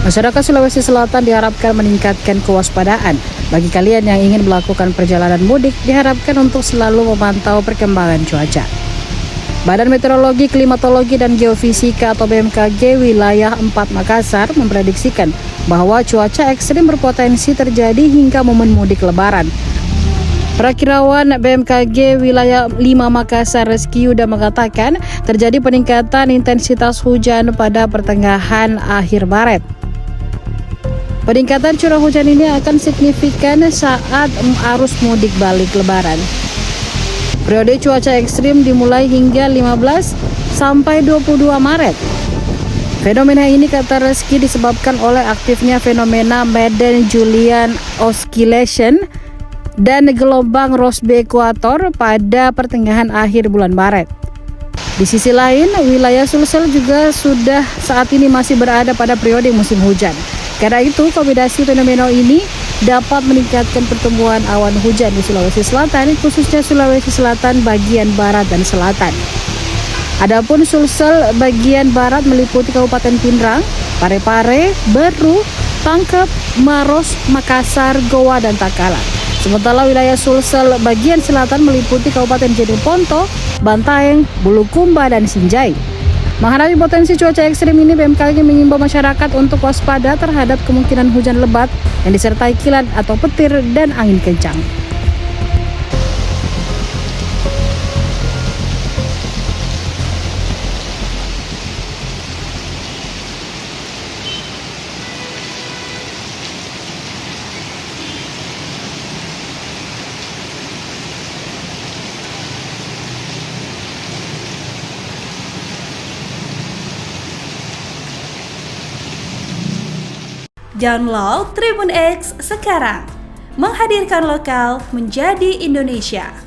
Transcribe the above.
Masyarakat Sulawesi Selatan diharapkan meningkatkan kewaspadaan. Bagi kalian yang ingin melakukan perjalanan mudik, diharapkan untuk selalu memantau perkembangan cuaca. Badan Meteorologi, Klimatologi, dan Geofisika atau BMKG wilayah 4 Makassar memprediksikan bahwa cuaca ekstrim berpotensi terjadi hingga momen mudik Lebaran. Perakirawan BMKG wilayah 5 Makassar Reski Yuda mengatakan terjadi peningkatan intensitas hujan pada pertengahan akhir Maret. Peningkatan curah hujan ini akan signifikan saat arus mudik balik Lebaran. Periode cuaca ekstrim dimulai hingga 15 sampai 22 Maret. Fenomena ini kata Reski disebabkan oleh aktifnya fenomena Madden-Julian Oscillation dan gelombang Rossby ekuator pada pertengahan akhir bulan Maret. Di sisi lain, wilayah Sulsel juga sudah saat ini masih berada pada periode musim hujan. Karena itu, kombinasi fenomena ini dapat meningkatkan pertumbuhan awan hujan di Sulawesi Selatan, khususnya Sulawesi Selatan bagian barat dan selatan. Adapun Sulsel bagian barat meliputi Kabupaten Pinrang, Parepare, Beru, Pangkep, Maros, Makassar, Goa, dan Takalar. Sementara wilayah Sulsel bagian selatan meliputi Kabupaten Jeneponto, Bantaeng, Bulukumba, dan Sinjai. Menghadapi potensi cuaca ekstrim ini, BMKG mengimbau masyarakat untuk waspada terhadap kemungkinan hujan lebat yang disertai kilat atau petir dan angin kencang. Download Tribun X sekarang, menghadirkan lokal menjadi Indonesia.